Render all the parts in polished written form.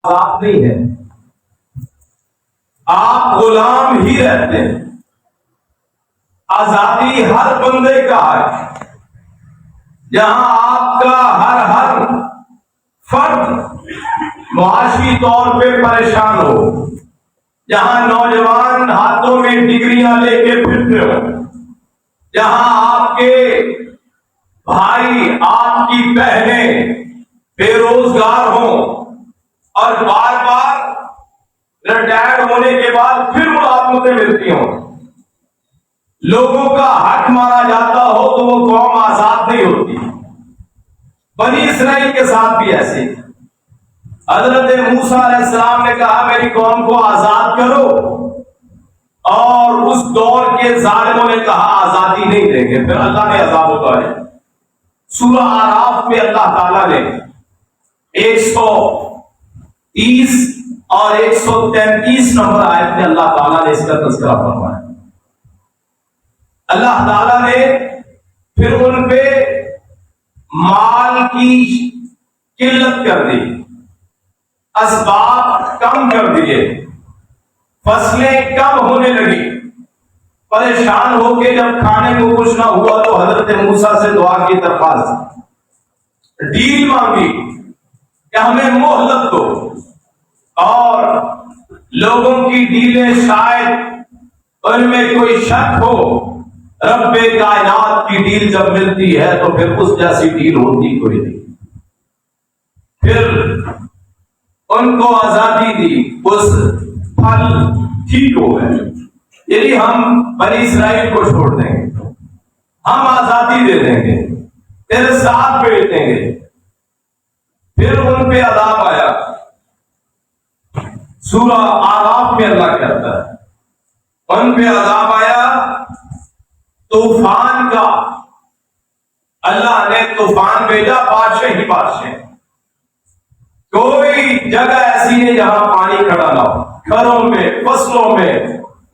آزاد نہیں ہے، آپ غلام ہی رہتے ہیں۔ آزادی ہر بندے کا ہے، جہاں آپ کا ہر فرد معاشی طور پہ پریشان ہو، جہاں نوجوان ہاتھوں میں ڈگریاں لے کے پھرتے ہو، جہاں آپ کے بھائی آپ کی بہنیں بے روزگار ہوں اور بار بار ریٹائرڈ ہونے کے بعد پھر ملازمتیں ملتی ہوں، لوگوں کا حق مارا جاتا ہو تو وہ قوم آزاد نہیں ہوتی۔ بنی اسرائیل کے ساتھ بھی ایسے حضرت موسیٰ علیہ السلام نے کہا میری قوم کو آزاد کرو، اور اس دور کے ظالموں نے کہا آزادی نہیں دیں گے، پھر اللہ نے عذاب اتارے۔ سورہ اعراف میں اللہ تعالیٰ نے 130 اور 133 نمبر آیت میں اللہ تعالیٰ نے اس کا تذکرہ فرمایا۔ اللہ تعالیٰ نے پھر ان پہ مال کی قلت کر دی، اسباب کم کر دیے، فصلیں کم ہونے لگی۔ پریشان ہو کے جب کھانے کو کچھ نہ ہوا تو حضرت موسیٰ سے دعا کی درخواست، ڈیل مانگی کہ ہمیں مہلت دو، اور لوگوں کی ڈیلیں شاید ان میں کوئی شک ہو، رب کائنات کی ڈیل جب ملتی ہے تو پھر اس جیسی ڈیل ہوتی کوئی نہیں۔ پھر ان کو آزادی دی، اس پھل ٹھیک ہو گئے، یعنی ہم بنی اسرائیل کو چھوڑ دیں گے، ہم آزادی دے دیں گے، تیرے ساتھ بھیج دیں گے۔ پھر ان پہ عذاب آیا۔ سورہ اعراف میں اللہ کہتا ہے ان پہ عذاب آیا طوفان کا۔ اللہ نے طوفان بھیجا، بادشاہ ہی بادشاہ، کوئی جگہ ایسی نہیں جہاں پانی کھڑا نہ ہو، گھروں میں، فصلوں میں،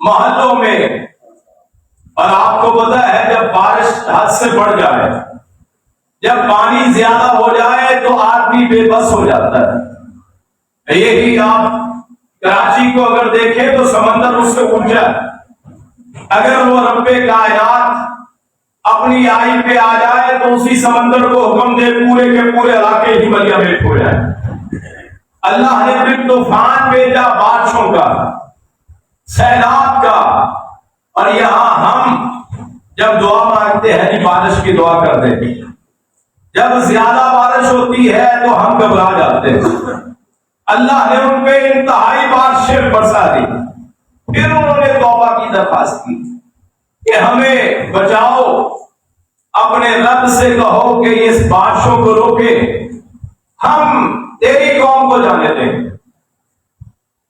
محلوں میں۔ اور آپ کو پتا ہے جب بارش حد سے بڑھ جائے، جب پانی زیادہ ہو جائے تو آدمی بے بس ہو جاتا ہے۔ یہی آپ کراچی کو اگر دیکھیں تو سمندر اس سے اونچا ہے، اگر وہ رب کائنات اپنی آئی پہ آ جائے تو اسی سمندر کو حکم دے پورے کے پورے علاقے ہی ملیامت ہو جائے۔ اللہ نے پھر طوفان بھیجا، بارشوں کا، سیلاب کا۔ اور یہاں ہم جب دعا مانگتے ہیں بارش کی دعا کرتے ہیں، جب زیادہ بارش ہوتی ہے تو ہم گھبرا جاتے ہیں۔ اللہ نے ان پہ انتہائی بارشیں برسا دی۔ پھر انہوں نے توبہ کی درخواست کی کہ ہمیں بچاؤ، اپنے رب سے کہو کہ اس بارشوں کو روکے، ہم تیری قوم کو جانے دیں۔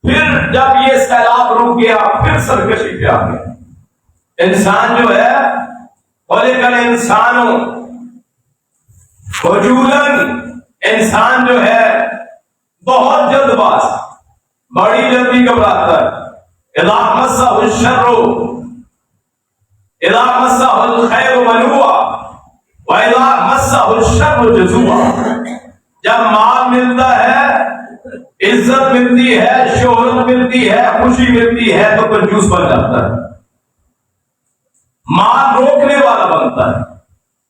پھر جب یہ سیلاب رک گیا پھر سرکشی پہ آ گیا۔ انسان جو ہے خلق الانسان خجولاً، انسان جو ہے بہت جلد باز، بڑی جلدی گھبراتا ہے۔ اذا مسہ الشر اذا مسہ الخیر منوعا واذا مسہ الشر جزوعا۔ جب مال ملتا ہے، عزت ملتی ہے، شہرت ملتی ہے، خوشی ملتی ہے تو کنجوس بن جاتا ہے، مال روکنے والا بنتا ہے،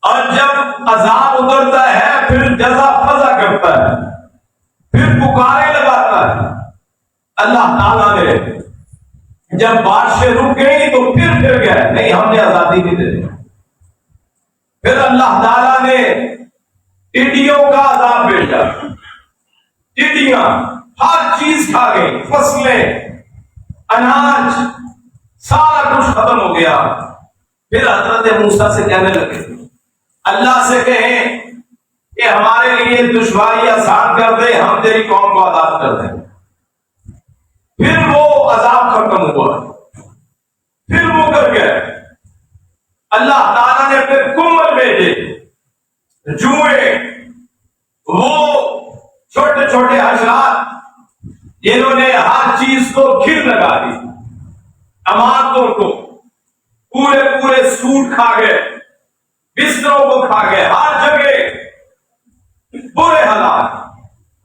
اور جب عذاب اترتا ہے پھر جزا فضا کرتا ہے، پھر پکارے لگاتا ہے۔ اللہ تعالیٰ نے جب بارشیں رک گئی تو پھر گئے، نہیں ہم نے آزادی نہیں دے دی۔ پھر اللہ تعالیٰ نے ٹڈیوں کا عذاب بھیجا، ٹڈیاں ہر چیز کھا گئی، فصلیں، اناج، سارا کچھ ختم ہو گیا۔ پھر حضرت موسیٰ سے کہنے لگے، اللہ سے کہیں کہ ہمارے لیے دشواری آسان کر دے، ہم تیری قوم کو آزاد کر دیں۔ پھر وہ عذاب ختم ہوا، پھر وہ کر گئے۔ اللہ تعالیٰ نے پھر کمبل بھیجے، جوئے، وہ چھوٹے چھوٹے حشرات جنہوں نے ہر چیز کو گھر لگا دی، عمارتوں کو، پورے پورے سوٹ کھا گئے، بستروں کو کھا گئے، ہر جگہ برے حالات۔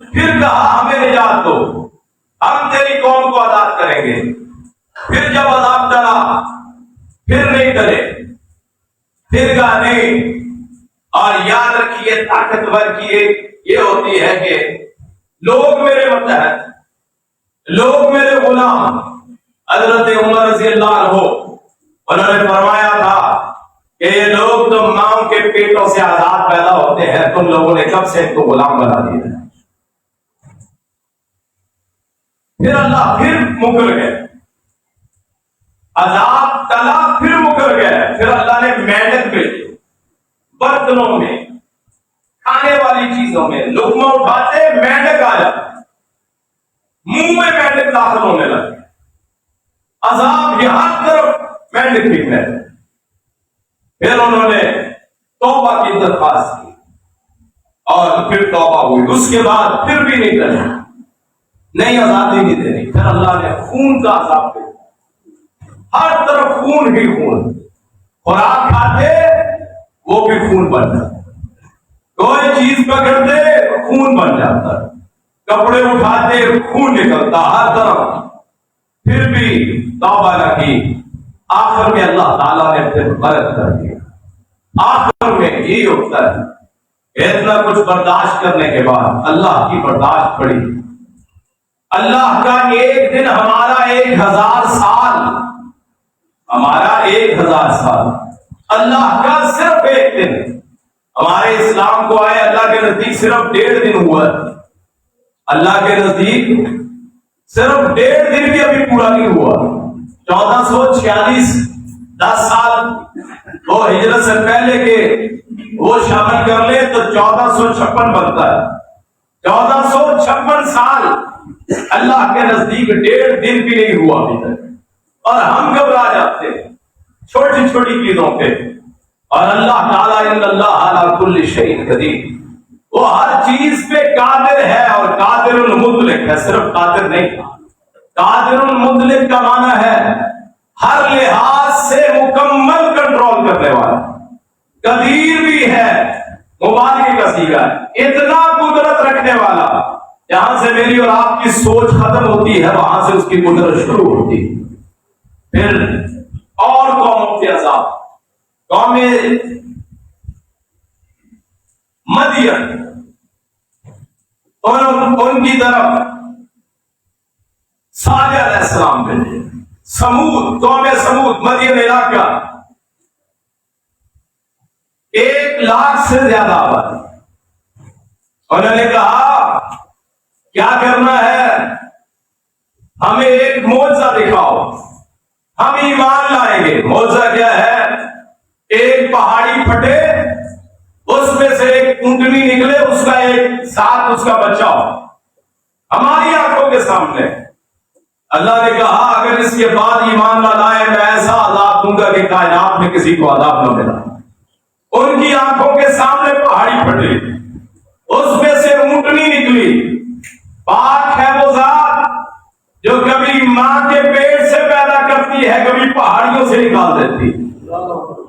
پھر کہا ہمیں نجات دو، ہم تیری قوم کو آزاد کریں گے۔ پھر جب عذاب ٹلا پھر نہیں ٹلے، پھر کہا نہیں۔ اور یاد رکھیے طاقتور کی ایک یہ ہوتی ہے کہ لوگ میرے متحد، لوگ میرے غلام۔ حضرت عمر رضی اللہ عنہ انہوں نے فرمایا تھا کہ یہ لوگ تو ماں کے پیٹوں سے آزاد پیدا ہوتے ہیں، تم لوگوں نے کب سے ان کو غلام بنا دیا ہے۔ پھر اللہ پھر مکر گئے، عذاب ٹلا پھر مکر گئے۔ پھر اللہ نے مینڈک بھیجی، برتنوں میں، کھانے والی چیزوں میں لقمہ اٹھاتے مینڈک آ جاتا، منہ میں مینڈک داخل ہونے لگے، عذاب یہاں طرف مینڈک بھی ہے۔ پھر انہوں نے توبہ کی درخواست کی اور پھر توبہ ہوئی، اس کے بعد پھر بھی نہیں کرنا، نہیں آزادی نہیں دینی۔ پھر اللہ نے خون کا عذاب دیا، ہر طرف خون ہی خون، خوراک کھاتے وہ بھی خون بن جاتا، کوئی چیز پکڑتے خون بن جاتا، کپڑے اٹھاتے خون نکلتا ہر طرف، پھر بھی توبہ نہ کی۔ آخر میں اللہ تعالیٰ نے پھر مدد کر دیا۔ آخر میں یہی ہوتا ہے کہ اتنا کچھ برداشت کرنے کے بعد اللہ کی برداشت پڑی۔ اللہ کا ایک دن ہمارا 1000 سال، ہمارا 1000 سال، اللہ کا صرف ایک دن۔ ہمارے اسلام کو آئے اللہ کے نزدیک صرف 1.5 دن ہوا، اللہ کے نزدیک صرف 1.5 دن بھی ابھی پورا نہیں ہوا۔ 1446 10 سال وہ ہجرت سے پہلے کے وہ شامل کر لے تو 1456 بنتا ہے۔ 1456 سال اللہ کے نزدیک 1.5 دن بھی نہیں ہوا ابھی تک، اور ہم گھبرا جاتے ہیں چھوٹی چھوٹی چیزوں پہ۔ اور اللہ تعالیٰ ان اللہ علی کل شیء قدیر، وہ ہر چیز پہ قادر ہے، اور قادر المطلق ہے، صرف قادر نہیں۔ قادر المطلق کا معنی ہے ہر لحاظ سے مکمل کنٹرول کرنے والا، قدیر بھی ہے، مبالغے کا صیغہ ہے، اتنا قدرت رکھنے والا، جہاں سے میری اور آپ کی سوچ ختم ہوتی ہے وہاں سے اس کی قدرت شروع ہوتی ہے۔ پھر اور قوموں کے عذاب، قوم مدین، ان کی طرف صالح علیہ السلام بھیجے۔ سمود، قوم سمود، مدین علاقہ، 1 لاکھ سے زیادہ آبادی۔ انہوں نے کہا کیا کرنا ہے، ہمیں ایک معجزہ دکھاؤ، ہم ایمان لائیں گے۔ معجزہ کیا ہے؟ ایک پہاڑی پھٹے، اس میں سے ایک اونٹنی نکلے، اس کا ایک ساتھ اس کا بچہ ہو ہماری آنکھوں کے سامنے۔ اللہ نے کہا اگر اس کے بعد ایمان نہ لائے میں ایسا عذاب دوں گا کہ کائنات میں کسی کو عذاب نہ ملا۔ ان کی آنکھوں کے سامنے پہاڑی پھٹی، اس میں سے اونٹنی نکلی۔ پاک ہے وہ ذات جو کبھی ماں کے پیٹ سے پیدا کرتی ہے، کبھی پہاڑیوں سے نکال دیتی۔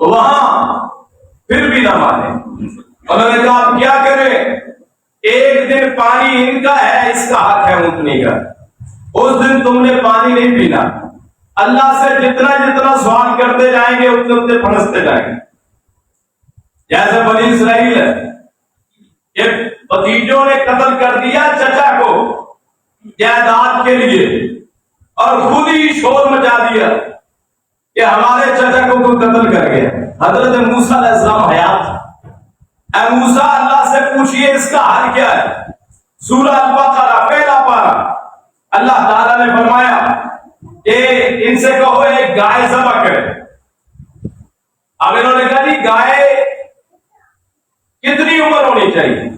وہاں پھر بھی نہ مانے، انہوں نے کہا آپ کیا کریں؟ ایک دن پانی ان کا ہے، اس کا حق ہے اونٹنی کا، اس دن تم نے پانی نہیں پینا۔ اللہ سے جتنا جتنا سوال کرتے جائیں گے اتنے اتنے پھنستے جائیں گے۔ جیسے بنی اسرائیل ہے، ایک بھتیجوں نے قتل کر دیا چچا کو جائیداد کے لیے، اور خود ہی شور مچا دیا کہ ہمارے چچا کو کوئی قتل کر گیا۔ حضرت موسیٰ علیہ السلام حیات، اے موسیٰ اللہ سے پوچھئے اس کا حل کیا ہے۔ سورہ البقرہ پہلا پارہ، اللہ تعالیٰ نے فرمایا کہ ان سے کہو ایک گائے ذبح کرے۔ اب انہوں نے کہا جی گائے کتنی عمر ہونی چاہیے؟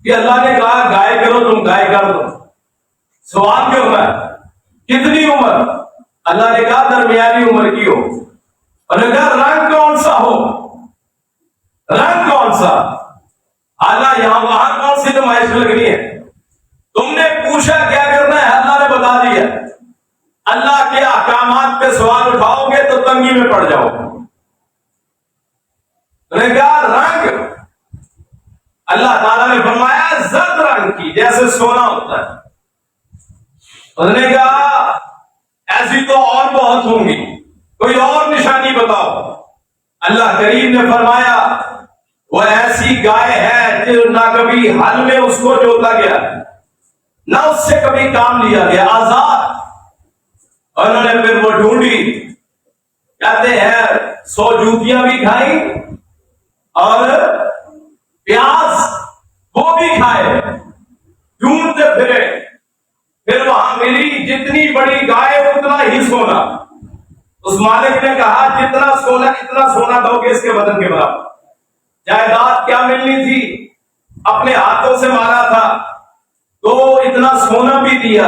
کہ اللہ نے کہا گائے کرو، تم گائے کر دو۔ سوال کیوں ہے کتنی عمر؟ اللہ نے کہا درمیانی عمر کی ہو۔ انہوں نے کہا رنگ کون سا ہو؟ رنگ کون سا؟ اللہ یہاں وہاں کون سی نمائش لگنی ہے؟ تم نے پوچھا کیا کرنا ہے، اللہ نے بتا دیا۔ اللہ کے احکامات پہ سوال اٹھاؤ گے تو تنگی میں پڑ جاؤ۔ انہوں نے کہا رنگ، اللہ تعالیٰ نے فرمایا زرد رنگ کی جیسے سونا ہوتا ہے. انہوں نے کہا ایسی تو اور بہت ہوں گی، کوئی اور نشانی بتاؤ. اللہ کریم نے فرمایا وہ ایسی گائے ہے جو نہ کبھی ہل میں اس کو جوتا گیا نہ اس سے کبھی کام لیا گیا، آزاد. انہوں نے پھر وہ ڈھونڈی، کہتے ہیں 100 جوتیاں بھی کھائیں اور پیاز وہ بھی کھائے، ڈھونڈتے پھرے. پھر وہاں ملی جتنی بڑی گائے اتنا ہی سونا. اس مالک نے کہا جتنا سونا اتنا سونا دو گے اس کے بدن کے برابر. جائیداد کیا ملنی تھی، اپنے ہاتھوں سے مارا تھا تو اتنا سونا بھی دیا.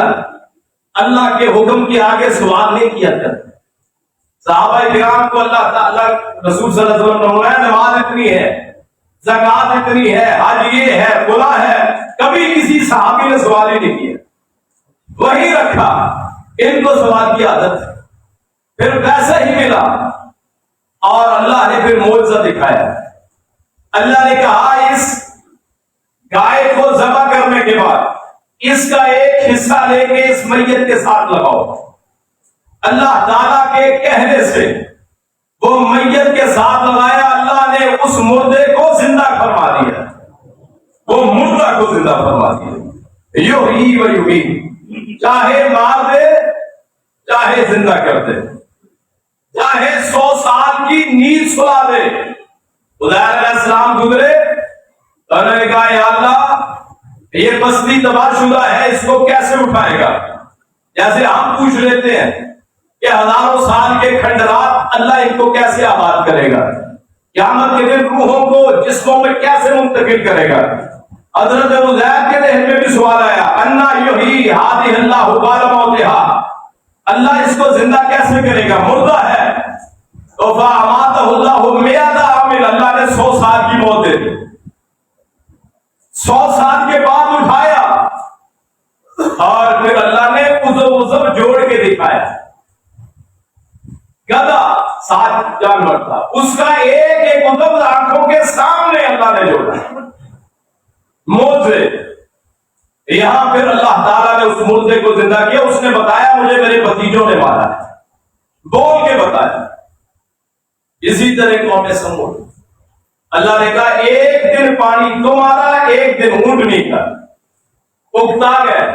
اللہ کے حکم کے آگے سوال نہیں کیا کرتے. صحابہ کرام کو اللہ تعالیٰ رسول صلی اللہ علیہ وسلم نے فرمایا نماز اتنی ہے، زکات اتنی ہے، حج یہ ہے، فلاں ہے، کبھی کسی صحابی نے سوال ہی نہیں کیا. وہی رکھا. ان کو سوال کی عادت ہے. پھر ویسا ہی ملا اور اللہ نے پھر معجزہ دکھایا. اللہ نے کہا اس گائے کو ذبح کرنے کے بعد اس کا ایک حصہ لے کے اس میت کے ساتھ لگاؤ. اللہ تعالیٰ کے کہنے سے وہ میت کے ساتھ لگایا. اللہ نے اس مردے کو زندہ فرما دیا، وہ مردہ کو زندہ فرما دیا. یحیی و یمیت، چاہے مار دے چاہے زندہ کر دے، چاہے 100 سال کی نیند سلا دے. خدائر علیہ السلام گزرے، انہوں نے کہا یا اللہ یہ بستی تباہ شدہ ہے، اس کو کیسے اٹھائے گا؟ جیسے ہم پوچھ لیتے ہیں کہ ہزاروں سال کے کھنڈرات اللہ ان کو کیسے آباد کرے گا، قیامت کے دن روحوں کو جسموں میں کیسے منتقل کرے گا. حضرت عزیر کے ذہن میں بھی سوال آیا انا یحیی ہذہ اللہ بعد موتہا، اللہ اس کو زندہ کیسے کرے گا، مردہ ہے. تو فاماتہ اللہ 100 عام، اللہ نے 100 سال کی موت دے دی. 100 سال کے بعد اٹھایا اور پھر اللہ نے عزو جوڑ کے دکھایا. گدھا 7 جانور تھا، اس کا ایک ایک عزو آنکھوں کے سامنے اللہ نے جوڑا. موت یہاں پھر اللہ تعالیٰ نے اس مردے کو زندہ کیا. اس نے بتایا مجھے میرے بھتیجوں نے مارا ہے، بول کے بتایا. اسی طرح قوم سمود، اللہ نے کہا ایک دن پانی تمہارا ایک دن اونٹنی کا، اگتا گئے.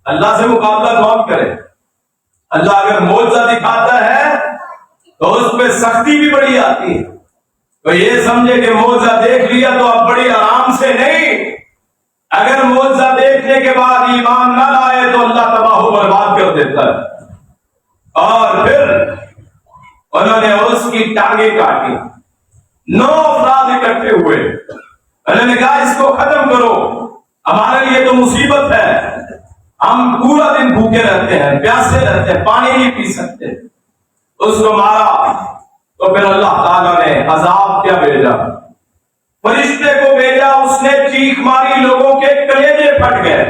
اللہ سے مقابلہ کون کرے؟ اللہ اگر معجزہ دکھاتا ہے تو اس پہ سختی بھی بڑی آتی ہے. تو یہ سمجھے کہ معجزہ دیکھ لیا تو اب بڑی آرام سے نہیں. اگر معجزہ دیکھنے کے بعد ایمان نہ لائے تو اللہ تباہ و برباد کر دیتا ہے. اور پھر انہوں نے اس کی ٹانگیں کاٹی. 9 افراد اکٹھے ہوئے. انہوں نے کہا اس کو ختم کرو، ہمارے لیے تو مصیبت ہے، ہم پورا دن بھوکے رہتے ہیں، پیاسے رہتے ہیں، پانی نہیں پی سکتے. اس کو مارا تو پھر اللہ تعالیٰ نے عذاب کیا بھیجا، فرشتے کو بھیجا. اس نے چیخ ماری، لوگوں کے کلیجے پھٹ گئے،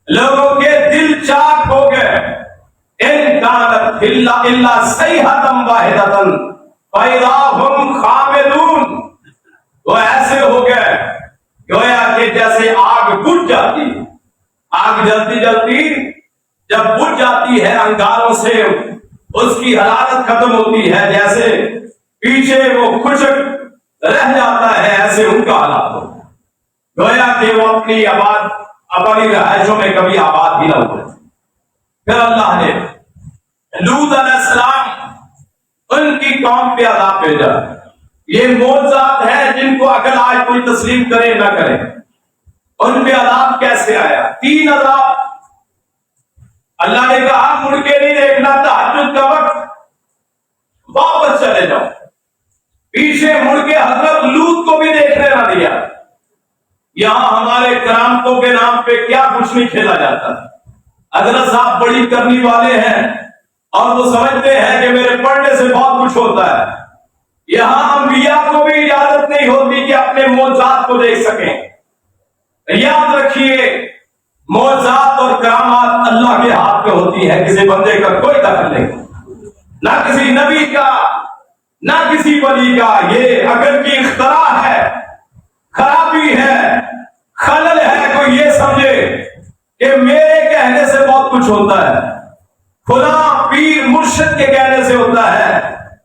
لوگوں کے دل چاک ہو گئے. ان کانت الا صیحۃ واحدۃ فاذا هم خامدون. وہ ایسے ہو گئے گویا کہ جیسے آگ بجھ جاتی. آگ جلتی جلتی جب بجھ جاتی ہے انگاروں سے اس کی حرارت ختم ہوتی ہے، جیسے پیچھے وہ خشک رہ جاتا ہے، ایسے ان کا حالات ہو گویا کہ وہ اپنی رہائشوں میں کبھی آباد بھی نہ ہوئے. پھر اللہ نے لوط علیہ السلام ان کی قوم پہ عذاب بھیجا. یہ معجزات ہیں جن کو اگر آج کوئی تسلیم کرے نہ کرے. ان پہ عذاب کیسے آیا؟ 3 عذاب. اللہ نے کہا مڑ کے نہیں دیکھنا، تہجد کا وقت واپس چلے جاؤ. پیچھے مڑ کے حضرت لوط کو بھی دیکھنے نہ دیا. یہاں ہمارے کرامتوں کے نام پہ کیا کچھ نہیں کھیلا جاتا. حضرت صاحب بڑی کرنی والے ہیں اور وہ سمجھتے ہیں کہ میرے پڑھنے سے بہت کچھ ہوتا ہے. یہاں انبیاء کو بھی اجازت نہیں ہوتی کہ اپنے معجزات کو دیکھ سکیں. یاد رکھیے معجزات اور کرامات اللہ کے ہاتھ میں ہوتی ہے، کسی بندے کا کوئی دخل نہیں، نہ کسی نبی کا نہ کسی ولی کا. یہ عقل کی اختراع ہے، خرابی ہے. خلل ہے کوئی یہ سمجھے کہ میرے کہنے سے بہت کچھ ہوتا ہے، فلاں پیر مرشد کے کہنے سے ہوتا ہے،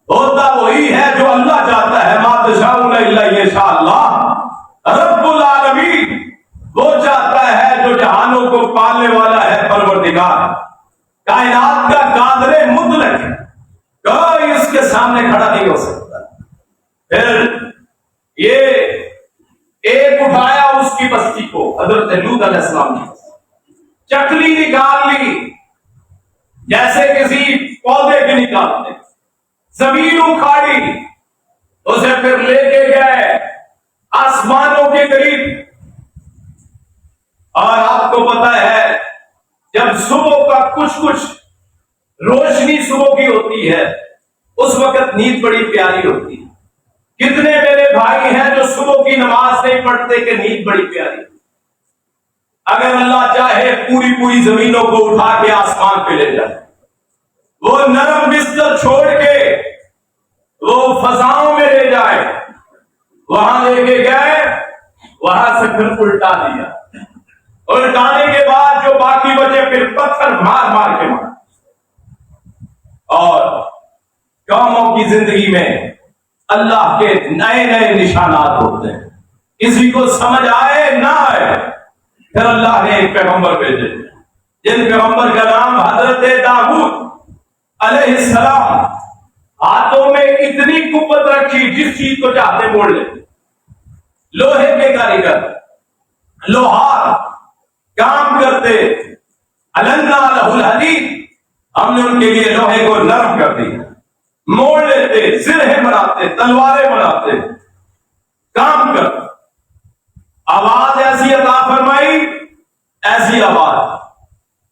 ہوتا وہی ہے جو اللہ چاہتا ہے۔ ما تشاءون الا ان یشاء اللہ رب العالمین، وہ چاہتا ہے جو جہانوں کو پالنے والا ہے، پروردگار کائنات کا قادر مطلق ہے، کوئی اس کے سامنے کھڑا نہیں ہو سکتا۔ پھر یہ ایک اٹھایا اس کی بستی کو، حضرت لوط علیہ السلام نے چکلی نکال لی جیسے کسی پودے کی نکالتے، زمین اکھاڑی، اسے پھر لے کے گئے آسمانوں کے قریب۔ اور آپ کو پتا ہے جب صبح کا کچھ روشنی صبح کی ہوتی ہے اس وقت نیند بڑی پیاری ہوتی ہے۔ کتنے میرے بھائی ہیں جو صبح کی نماز نہیں پڑھتے کہ نیند بڑی پیاری؟ اگر اللہ چاہے پوری زمینوں کو اٹھا کے آسمان پہ لے جائے، وہ نرم بستر چھوڑ کے وہ فضاؤں میں لے جائے، وہاں لے کے گئے، وہاں سے پھر الٹا دیا، الٹانے کے بعد جو باقی بچے پھر پتھر مار کے مار۔ اور قوموں کی زندگی میں اللہ کے نئے نشانات ہوتے ہیں، کسی کو سمجھ آئے نہ آئے، پھر اللہ نے ایک پیغمبر بھیجے، جن پیغمبر کا نام حضرت داؤد علیہ السلام، ہاتھوں میں اتنی قوت رکھی جس چیز کو چاہتے موڑ لیتے، لوہے کے کاریگر، لوہار کام کرتے، علنا لہ الحدید، ہم نے ان کے لیے لوہے کو نرم کر دیا، موڑ لیتے، سرہیں بناتے، تلواریں بناتے، کام کرتے۔ آواز ایسی عطا فرمائی، ایسی آواز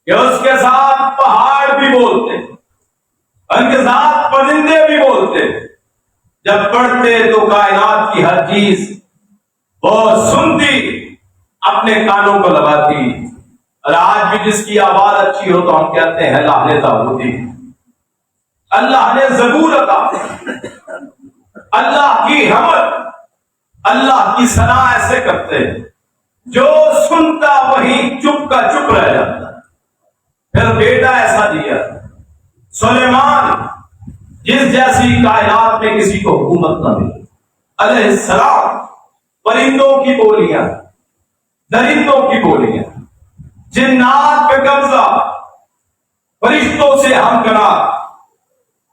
کہ اس کے ساتھ پہاڑ بھی بولتے، ان کے ساتھ پرندے بھی بولتے، جب پڑھتے تو کائنات کی ہر چیز وہ سنتی، اپنے کانوں کو لگاتی۔ اور آج بھی جس کی آواز اچھی ہو تو ہم کہتے ہیں اللہ نے داؤدی، اللہ نے زبور عطا، اللہ کی حمد، اللہ کی ثنا ایسے کرتے جو سنتا وہی چپ کا چپ رہ جاتا۔ پھر بیٹا ایسا دیا سلیمان، جس جیسی کائنات میں کسی کو حکومت نہ ملی، علیہ السلام۔ پرندوں کی بولیاں، درندوں کی بولیاں، جنات پہ قبضہ، فرشتوں سے ہمکنار،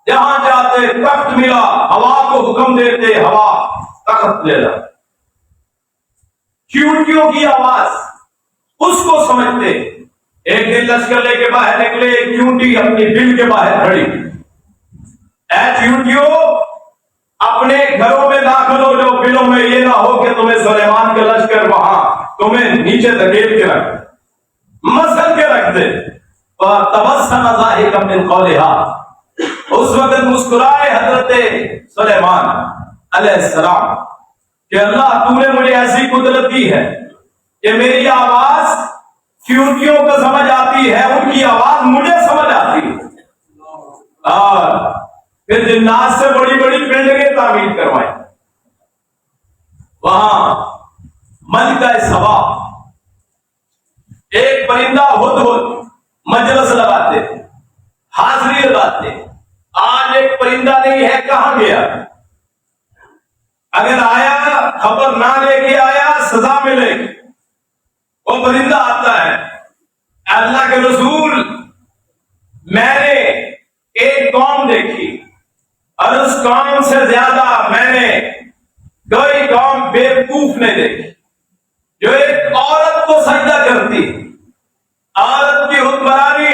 جہاں جاتے تخت ملا، ہوا کو حکم دیتے، ہوا تخت لے جاتے۔ چیونٹیوں کی آواز اس کو سمجھتے۔ ایک دن لشکر لے کے باہر نکلے، ایک چیونٹی اپنی بل کے باہر کھڑی، اے چیونٹیوں اپنے گھروں میں داخل ہو جاؤ، بلوں میں یہ نہ ہو کہ تمہیں سلیمان کا لشکر وہاں تمہیں نیچے دھکیل کے رکھ مسل کے رکھ دے۔ تبسم ضاحکا من قولہا، اس وقت مسکرائے حضرت سلیمان علیہ السلام کہ اللہ تو نے مجھے ایسی قدرت دی ہے کہ میری آواز چیونٹیوں کو سمجھ آتی ہے، ان کی آواز مجھے سمجھ آتی ہے۔ اور پھر جنات سے بڑی بڑی بلڈنگیں تعمیر کروائیں، وہاں ملکہ سبا، ایک پرندہ ہدہد مجلس لگاتے، حاضری لگاتے۔ آج ایک پرندہ نہیں ہے، کہاں گیا؟ اگر آیا خبر نہ لے کے آیا سزا ملے گی۔ وہ پرندہ آتا ہے، اللہ کے رسول میں نے ایک قوم دیکھی اور اس قوم سے زیادہ میں نے کوئی قوم بیوقوف نہیں دیکھی، جو ایک عورت کو سجدہ کرتی۔ عورت کی حکمرانی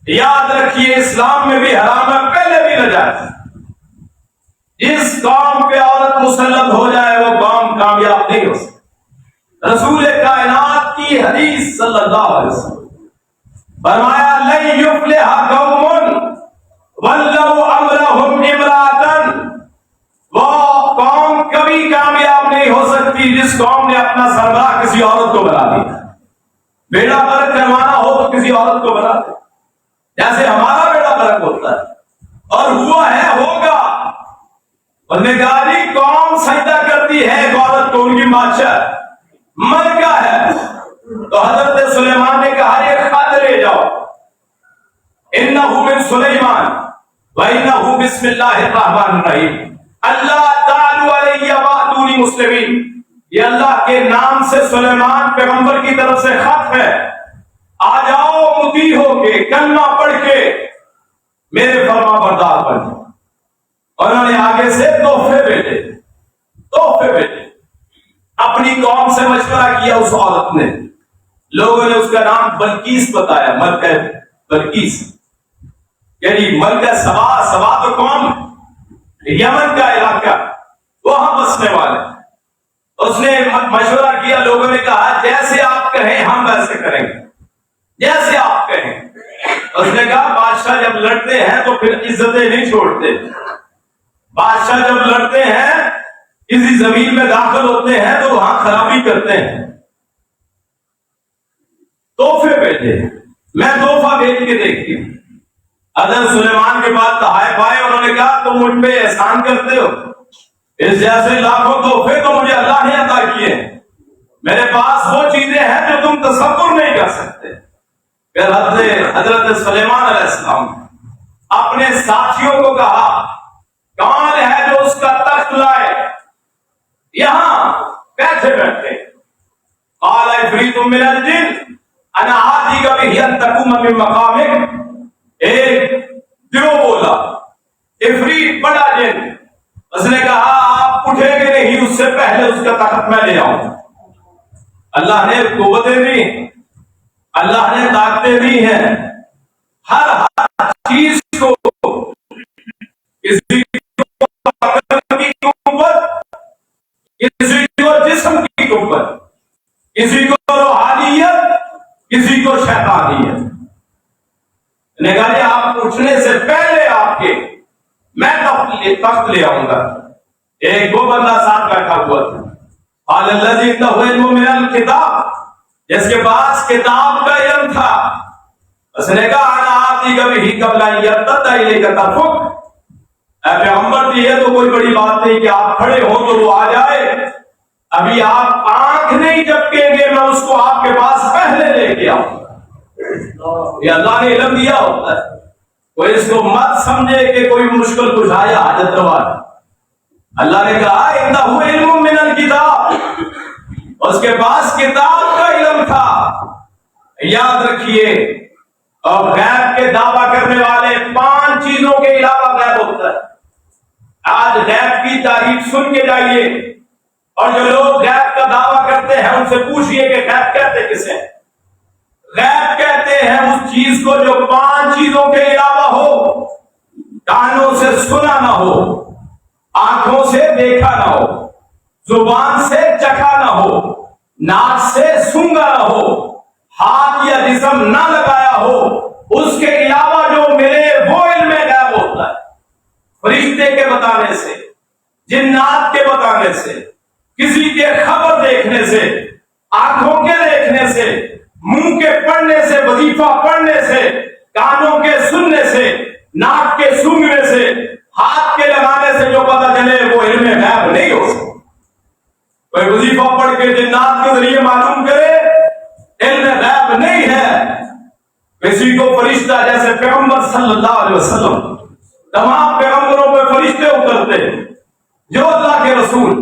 یاد رکھیے اسلام میں بھی حرام ہے، پہلے بھی نجائز۔ جس قوم پہ عورت مسلط ہو جائے وہ قوم کامیاب نہیں ہو سکتی۔ رسول کائنات کی حدیث صلی اللہ علیہ وسلم فرمایا لن یفلح قوم ولو امرهم امرأة، وہ قوم کبھی کامیاب نہیں ہو سکتی جس قوم نے اپنا سربراہ کسی عورت کو بنا دیا۔ بیڑا غرق کروانا ہو تو کسی عورت کو بنا دے، جیسے ہمارا بیڑا غرق ہوتا ہے، اور ہوا ہے، ہوگا۔ اور نے کہا جی قوم سجدہ کرتی ہے ایک عورت کو، ان کی بادشاہ ملکہ ہے. تو حضرت سلیمان نے کہا یہ خط لے جاؤ، انہو من سلیمان وانہو بسم اللہ الرحمن الرحیم اللہ تعالی علیہ واتونی مسلمین. یہ اللہ کے نام سے سلیمان پیغمبر کی طرف سے خط ہے، آ جاؤ مطیع ہو کے کلمہ پڑھ کے میرے فرما بردار بن. اور انہوں نے آگے سے تحفے بھیجے. اپنی قوم سے مشورہ کیا اس عورت نے. لوگوں نے اس کا نام بلقیس بتایا، ملکہ بلقیس، یعنی ملکہ سبا تو قوم یمن کا علاقہ، وہاں بسنے والے. اس نے مشورہ کیا، لوگوں نے کہا جیسے آپ کہیں ہم ویسے کریں گے، جیسے آپ کہیں. اس نے کہا بادشاہ جب لڑتے ہیں تو پھر عزتیں نہیں چھوڑتے. بادشاہ جب لڑتے ہیں کسی زمین میں داخل ہوتے ہیں تو وہاں خرابی کرتے ہیں. تحفے بھیجے. میں تحفہ بھیج کے دیکھتی ہوں. حضرت سلیمان کے بعد تحائف آئے، انہوں نے کہا تم مجھ پہ احسان کرتے ہو، اس جیسے لاکھوں تحفے تو مجھے اللہ نے عطا کیے. میرے پاس وہ چیزیں ہیں جو تم تصور نہیں کر سکتے. پھر حضرت سلیمان علیہ السلام اپنے ساتھیوں کو کہا کون ہے جو اس کا تخت لائے، یہاں بیٹھے بیٹھے. قال عفریت من الجن انا آتیک بہ ان تقوم من مقامک. ایک جو بولا عفریت بڑا جن، اس نے کہا آپ اٹھیں گے نہیں اس سے پہلے اس کا تخت میں لے آؤں. اللہ نے قوتیں دی، اللہ نے طاقتیں دی ہیں. ہر چیز کو، کسی کو عقل کی قوت، کسی کو جسم کی قوت، کسی کو روحانیت، کسی کو شیطانیت. نے کہا آپ اٹھنے سے پہلے آپ کے میں تخت لے آؤں گا. ایک وہ بندہ ساتھ بیٹھا ہوا تھا، قال الذی عنده علم من الکتاب، جس کے پاس کتاب کا علم تھا. اس نے کہا انا آتیک بہ قبل ان یرتد الیک طرفک. اے پیغمبر یہ تو کوئی بڑی بات نہیں کہ آپ کھڑے ہو تو وہ آ جائے، ابھی آپ آنکھ نہیں جھپکیں گے میں اس کو آپ کے پاس پہلے لے کے آؤں. یہ اللہ نے علم دیا ہوتا ہے. کوئی اس کو مت سمجھے کہ کوئی مشکل کشا یا حاجت روا. اللہ نے کہا انہ علم من الکتاب، اس کے پاس کتاب کا علم تھا. یاد رکھیے، اور غیب کے دعویٰ کرنے والے 5 چیزوں کے علاوہ غیب ہوتا ہے. آج غیب کی تعریف سن کے جائیے، اور جو لوگ غیب کا دعویٰ کرتے ہیں ان سے پوچھئے کہ غیب کہتے کسے؟ غیب کہتے ہیں اس چیز کو جو 5 چیزوں کے علاوہ ہو. کانوں سے سنا نہ ہو، آنکھوں سے دیکھا نہ ہو، زبان سے چکھا نہ ہو، ناک سے سونگا نہ ہو، ہاتھ یا جسم نہ لگایا ہو. اس کے علاوہ جو ملے وہ علم غیب ہوتا ہے. فرشتے کے بتانے سے، جنات کے بتانے سے، کسی کے خبر دیکھنے سے، آنکھوں کے دیکھنے سے، منہ کے پڑھنے سے، وظیفہ پڑھنے سے، کانوں کے سننے سے، ناک کے سونگنے سے، ہاتھ کے لگانے سے جو پتہ چلے وہ علم غیب نہیں ہو سکتا. کوئی وظیفہ پڑھ کے جنات کے ذریعے معلوم کرے علم غیب نہیں ہے. کسی کو فرشتہ جیسے پیغمبر صلی اللہ علیہ وسلم، تمام پیغمبروں پہ فرشتے اترتے جو اللہ کے رسول،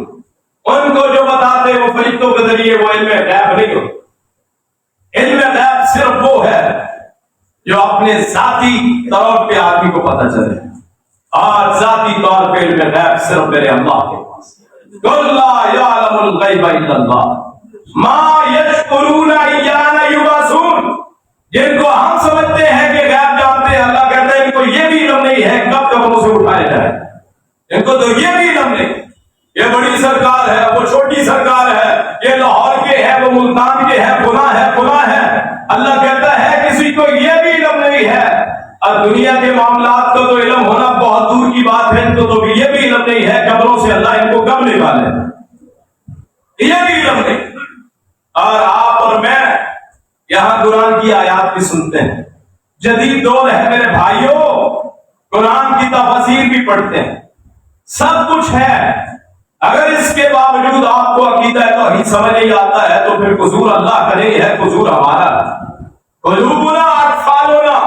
ان کو جو بتاتے وہ فرشتوں کے ذریعے وہ علم غیب نہیں ہوتا. علم غیب صرف وہ ہے جو اپنے ذاتی طور پہ آدمی کو پتہ چلے، اور ذاتی طور پہ علم غیب صرف میرے اللہ کے پاس. قل لا یعلم الغیب الا اللہ ما یشعرون ایان یبعثون. جن کو ہم سمجھتے ہیں کہ غیب جانتے ہیں، اللہ کہتے ہیں ان کو یہ بھی علم نہیں ہے کب قبروں سے اٹھائے جائے. ان کو تو یہ بھی علم نہیں. یہ بڑی سرکار ہے، وہ چھوٹی سرکار ہے، یہ لاہور کے ہے، وہ ملتان کے ہے، فلاں ہے فلاں ہے. اللہ کہتا ہے کسی کو یہ بھی علم نہیں ہے. اور دنیا کے معاملات کا تو علم ہونا بہت دور کی بات ہے. ان کو تو یہ بھی علم نہیں ہے قبروں سے اللہ ان کو کب نکالے، یہ بھی علم نہیں. اور آپ اور میں یہاں قرآن کی آیات بھی سنتے ہیں. جدید دور ہے میرے بھائیوں، قرآن کی تفسیر بھی پڑھتے ہیں، سب کچھ ہے. اگر اس کے باوجود آپ کو عقیدہ توحید سمجھ نہیں آتا ہے تو پھر قصور اللہ کا نہیں ہے، قصور ہمارا ہے۔ قلوبنا اطفالنا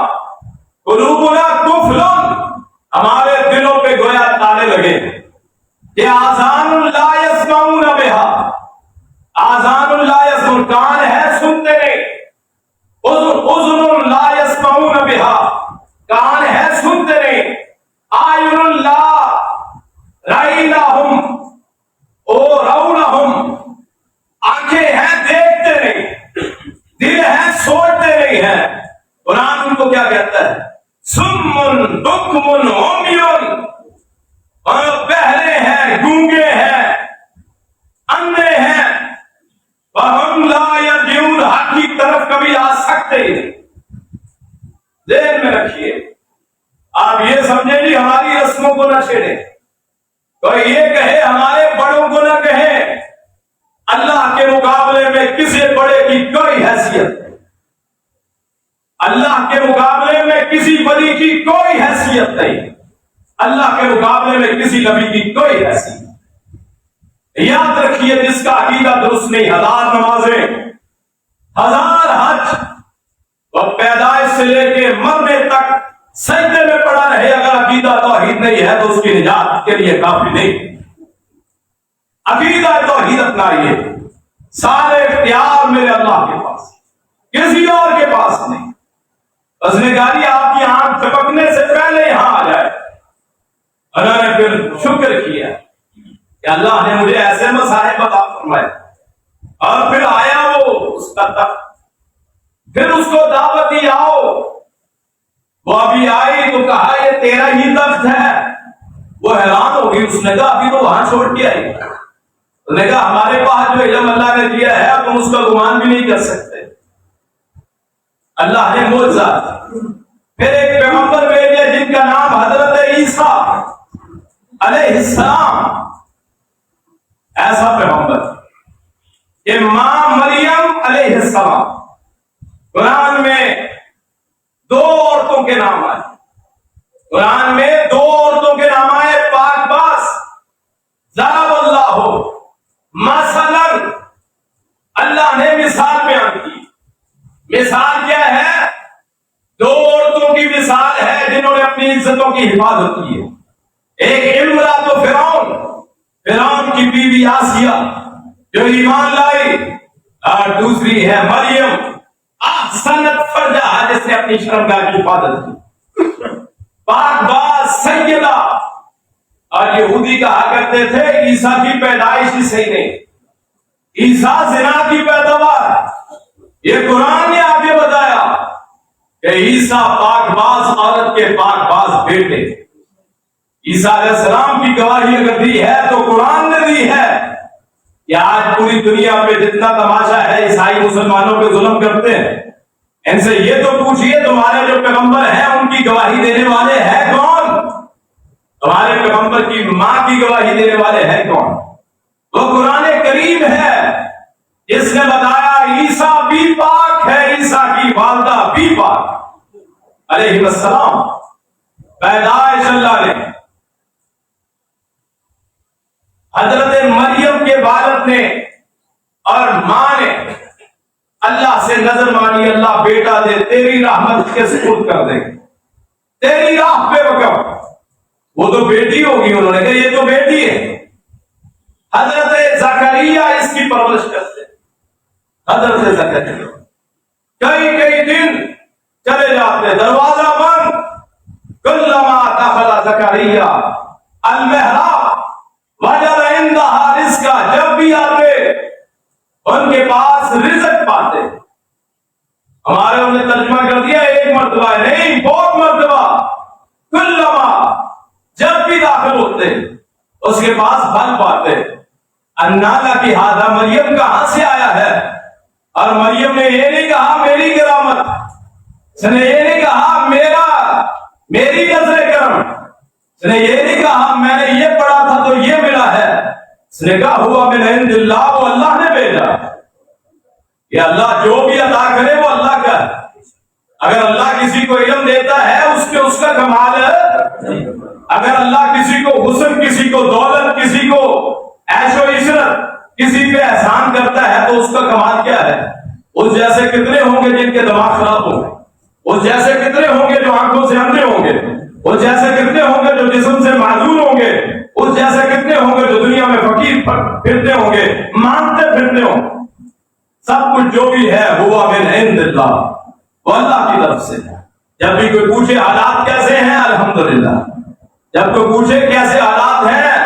قلوبنا قفل، ہمارے دلوں پہ گویا تالے لگے کہ آذان لا یسمعون بہا، آذان لا یسمعون، کان ہے سنتے نہیں، اذن لا یسمعون بہا، کان ہے سنتے نہیں، اعین لا رأیناہم او رونہم، آنکھیں ہیں دیکھتے نہیں، دل ہے سوچتے نہیں ہیں۔ قرآن ان کو کیا کہتا ہے؟ سمن بکمن عمیون، بہرے ہیں، گونگے ہیں، اندھے ہیں، فہم لا یرجعون، حق کی طرف کبھی آ سکتے ہی نہیں۔ ذہن میں رکھیے، آپ یہ سمجھیں جی ہماری رسموں کو نہ چھیڑیں، کوئی یہ کہے ہمارے بڑوں کو نہ کہیں، اللہ کے مقابلے میں کسی بڑے کی کوئی حیثیت نہیں، اللہ کے مقابلے میں کسی ولی کی کوئی حیثیت نہیں، اللہ کے مقابلے میں کسی نبی کی کوئی حیثیت نہیں۔ یاد رکھیے، جس کا عقیدہ درست نہیں، 1000 نمازیں، 1000 حج، وہ پیدائش سے لے کے مرنے تک سجدے میں پڑا رہے، اگر عقیدہ توحید نہیں ہے تو اس کی نجات کے لیے کافی نہیں۔ عقیدہ توحید اپنائیے، سارے اختیار میرے اللہ کے پاس، کسی اور کے پاس نہیں۔ بس نگاری آپ کی آنکھ چپکنے سے پہلے یہاں آ جائے۔ انہوں نے پھر شکر کیا کہ اللہ نے مجھے ایسے مصائب عطا فرمائے، اور پھر آیا وہ اس کا تخت، پھر اس کو دعوت دی آؤ، وہ ابھی آئی تو کہا یہ تیرا ہی تخت ہے، وہ حیران ہوگی، اس نے کہا ابھی تو وہاں چھوڑ کے آئی، اس نے کہا ہمارے پاس جو علم اللہ نے دیا ہے تم اس کا گمان بھی نہیں کر سکتے۔ اللہ نے معجزہ، پھر ایک پیغمبر بھیجے جن کا نام حضرت عیسیٰ علیہ السلام، ایسا پیغمبر کہ ماں مریم علیہ السلام، قرآن میں 2 عورتوں کے نام آئے، قرآن میں 2 عورتوں کے نام آئے، پاک باز، ضرب اللہ مثلا، اللہ نے مثال بیان کی۔ مثال کیا ہے؟ 2 عورتوں کی مثال ہے جنہوں نے اپنی عزتوں کی حفاظت کی ہے۔ ایک امرأۃ فرعون، فرعون کی بیوی آسیہ جو ایمان لائی، اور دوسری ہے مریم احسنت فرجہا، جس نے اپنی شرمگاہ کی حفاظت کی، پاک باز سیدہ۔ اور یہودی کہا کرتے تھے عیسیٰ کی پیدائش ہی صحیح نہیں، عیسیٰ زنا کی پیداوار، یہ قرآن نے آگے بتایا کہ عیسیٰ پاک باز عورت کے پاک باز بیٹے۔ عیسیٰ علیہ السلام کی گواہی اگر دی ہے تو قرآن نے دی ہے کہ آج پوری دنیا پہ جتنا تماشا ہے عیسائی مسلمانوں پہ ظلم کرتے ہیں، ان سے یہ تو پوچھئے تمہارے جو پیغمبر ہیں ان کی گواہی دینے والے ہیں کون؟ تمہارے پیغمبر کی ماں کی گواہی دینے والے ہیں کون؟ وہ قرآن کریم ہے جس نے بتایا عیسیٰ بھی پاک ہے، عیسیٰ کی والدہ بھی پاک علیہ السلام۔ پیدائش اللہ نے حضرت مریم کے والد نے اور ماں نے اللہ سے نظر مانی، اللہ بیٹا دے، تیری رحمت کے سپرد کر دیں، تیری راہ پہ وقف۔ وہ تو بیٹی ہوگی، انہوں نے کہا یہ تو بیٹی ہے۔ حضرت زکریا اس کی پرورش کرتے، حضرت زکریا کئی دن چلے جاتے، دروازہ بند، کلما دخل زکریا المحراب وجد عندها رزقا، جب بھی آتے ان کے پاس رزق پاتے۔ ہمارے انہوں نے ترجمہ کر دیا ایک مرتبہ نہیں، بہت مرتبہ، کلما، جب بھی داخل ہوتے اس کے پاس پھل پاتے۔ انالا کی ہادہ، مریم کہاں سے آیا ہے؟ اور مریم نے یہ نہیں کہا میری کرامت، اس نے یہ نہیں کہا میری نظر کرم، اس نے یہ نہیں کہا میں نے یہ پڑھا تھا تو یہ ملا ہے، اس نے کہا ہوا من عند اللہ، وہ اللہ نے بھیجا۔ یہ اللہ جو بھی عطا کرے وہ اللہ کا ہے۔ اگر اللہ کسی کو علم دیتا ہے اس پہ اس کا کمال ہے، اگر اللہ کسی کو حسن، کسی کو دولت، کسی کو عیش و عشرت کسی پہ احسان کرتا ہے تو اس کا کمال کیا ہے؟ اس جیسے کتنے ہوں گے جن کے دماغ خراب ہوں گے، اس جیسے کتنے ہوں گے جو آنکھوں سے اندھے ہوں گے، اس جیسے کتنے ہوں گے جو جسم سے معذور ہوں گے، اس جیسے کتنے ہوں گے جو دنیا میں فقیر پھرتے ہوں گے، مانگتے پھرتے ہوں گے۔ سب کچھ جو بھی ہے وہ من عند اللہ، وہ اللہ کی طرف سے ہے۔ جب بھی کوئی پوچھے حالات کیسے ہیں، الحمدللہ۔ جب کوئی پوچھے کیسے حالات ہیں،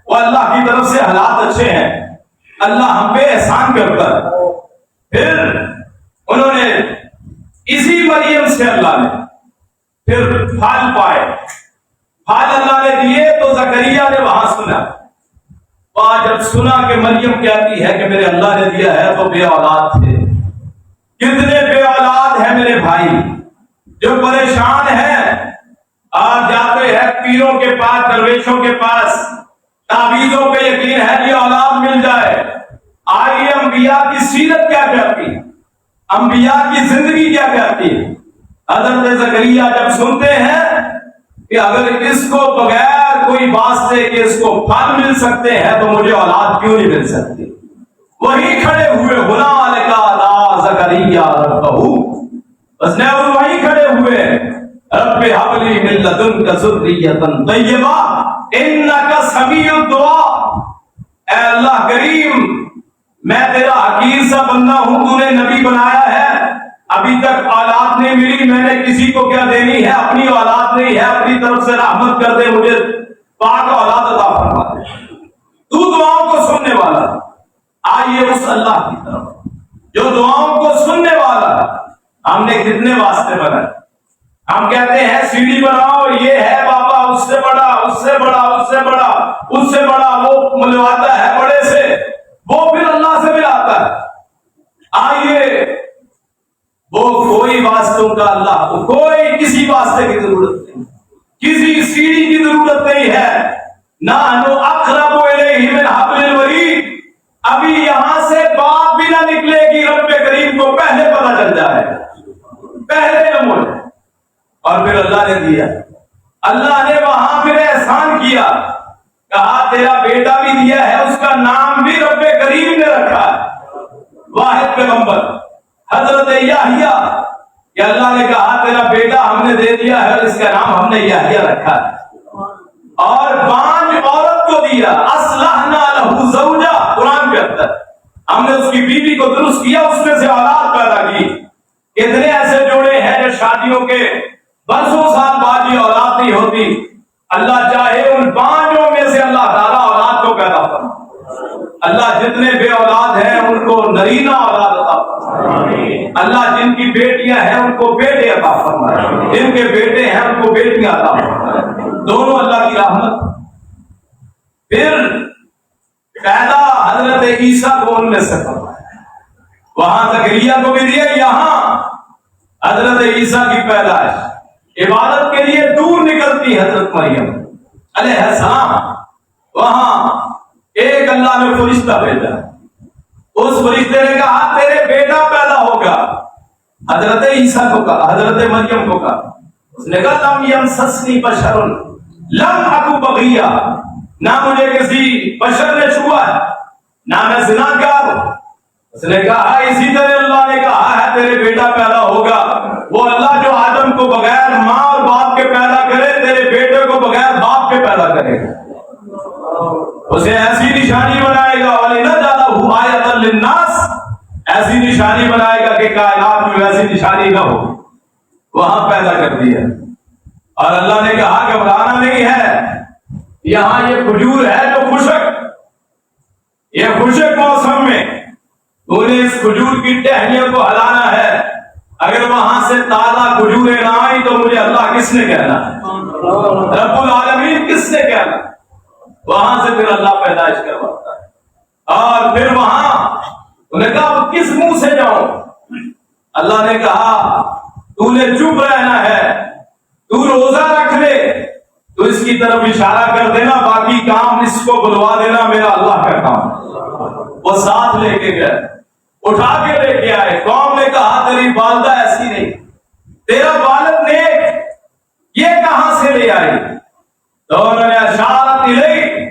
وہ اللہ کی طرف سے حالات اچھے ہیں، اللہ ہم پہ احسان کرتا ہے۔ پھر انہوں نے اسی مریم سے اللہ نے پھر پھل پائے، پھل اللہ نے دیے تو زکریا نے وہاں سنا، وہاں جب سنا کہ مریم کہتی ہے کہ میرے اللہ نے دیا ہے، تو بے اولاد تھے۔ کتنے بے اولاد ہیں میرے بھائی جو پریشان ہیں، آج جاتے ہیں پیروں کے پاس، درویشوں کے پاس، تعویذوں پہ یقین ہے کہ اولاد مل جائے۔ آئیے انبیاء کی سیرت کیا کہتی ہے، انبیاء کی زندگی کیا کہتی ہے۔ حضرت زکریا جب سنتے ہیں کہ اگر اس کو بغیر کوئی واسطے کہ اس کو پھل مل سکتے ہیں تو مجھے اولاد کیوں نہیں مل سکتی، وہی کھڑے ہوئے، ہنالک دعا زکریا ربہ، بس نے وہی کھڑے ہوئے، رب ہب لی من لدنک ذریۃ طیبہ انک سمیع الدعاء۔ اے اللہ کریم، میں تیرا حقیر سا بندہ ہوں، تو نے نبی بنایا ہے، ابھی تک اولاد نہیں ملی، میں نے کسی کو کیا دینی ہے، اپنی اولاد نہیں ہے، اپنی طرف سے رحمت کر دے، مجھے پاک اولاد عطا فرما دے، تو دعاؤں کو سننے والا۔ آئیے اس اللہ کی طرف جو دعاؤں کو سننے والا۔ ہم نے کتنے واسطے بنائے، ہم کہتے ہیں سیڑھی بناؤ، یہ ہے بابا، اس سے بڑا، اس سے بڑا، اس سے بڑا، اس سے بڑا، وہ ملواتا ہے بڑے سے، وہ پھر اللہ سے ملاتا ہے۔ آئیے وہ کوئی واسطوں کا اللہ کو کوئی کسی واسطے کی ضرورت نہیں، کسی سیڑھی کی ضرورت نہیں ہے۔ نحن اقرب الیہ من حبل الورید، ابھی یہاں سے بات بھی نہ نکلے گی، رب کریم کو پہلے پتہ چل جائے، پہلے نمبر۔ اور پھر اللہ نے دیا، اللہ نے وہاں پھر احسان کیا، کہا تیرا بیٹا بھی دیا ہے، اس کا نام بھی رب کریم نے رکھا ہے، واحد پیغمبر حضرت یحییٰ، کہ اللہ نے کہا تیرا بیٹا ہم نے دے دیا ہے، اس کا نام ہم نے یحییٰ رکھا ہے۔ اور پانچ عورت کو دیا، اصلحنا لہ زوجہ، قرآن کہتا ہے ہم نے اس کی بیوی کو درست کیا، اس میں سے اولاد پیدا کی۔ کتنے ایسے جوڑے ہیں جو شادیوں کے برسوں سال بعد یہ اولاد نہیں ہوتی، اللہ چاہے ان پانچوں میں سے اللہ تعالیٰ اولاد کو پیدا فرمائے۔ اللہ جتنے بے اولاد ہیں ان کو نرینہ اولاد عطا فرمائے، اللہ جن کی بیٹیاں ہیں ان کو بیٹے عطا فرمائے، جن کے بیٹے ہیں ان کو بیٹیاں عطا فرمائے، دونوں اللہ کی رحمت۔ پھر پیدا حضرت عیسیٰ کو ان میں سے فرمایا، وہاں زکریا کو بھی دیا، یہاں حضرت عیسیٰ کی پیدائش، عبادت کے لیے دور نکلتی حضرت مریم علیہ السلام، وہاں ایک اللہ نے فرشتہ بھیجا، اس فرشتے نے کہا تیرے بیٹا پیدا ہوگا، حضرت عیسیٰ کو کہا، حضرت مریم کو کہا، اس نے کہا لم یمسسنی بشر لم اکو بغیا، نہ مجھے کسی بشر نے چھوا ہے، نہ میں زناکار ہوں۔ اس نے کہا اسی طرح اللہ نے کہا ہے تیرے بیٹا پیدا ہوگا، وہ اللہ جو آدم کو بغیر ماں اور باپ کے پیدا کرے، تیرے بیٹے کو بغیر باپ کے پیدا کرے گا، اسے ایسی نشانی بنائے گا، وَلِنَجْعَلَهُ آیَةً لِلنَّاسِ، ایسی نشانی بنائے گا کہ کائنات میں ویسی نشانی نہ ہو، وہاں پیدا کر دیا۔ اور اللہ نے کہا گھبرانا نہیں ہے، یہاں یہ کھجور ہے جو خشک، یہ خشک موسم میں تو نے اس کھجور کی ٹہنیوں کو ہلانا ہے، اگر وہاں سے تازہ کھجوریں نہ آئی تو مجھے اللہ کس نے کہنا، رب العالمین کس نے کہنا، وہاں سے پھر اللہ پیدائش کرواتا ہے۔ اور پھر وہاں انہوں نے کہا کس منہ سے جاؤں، اللہ نے کہا تو نے چپ رہنا ہے، تو روزہ رکھ لے، تو اس کی طرف اشارہ کر دینا، باقی کام اس کو بلوا دینا، میرا اللہ کا کام۔ وہ ساتھ لے کے گئے، اٹھا کے لے کے آئے، قوم نے کہا تیری والدہ ایسی نہیں، تیرا والد نیک، یہ کہاں سے لے آئی؟ تو انہوں نے اشارت الیہ،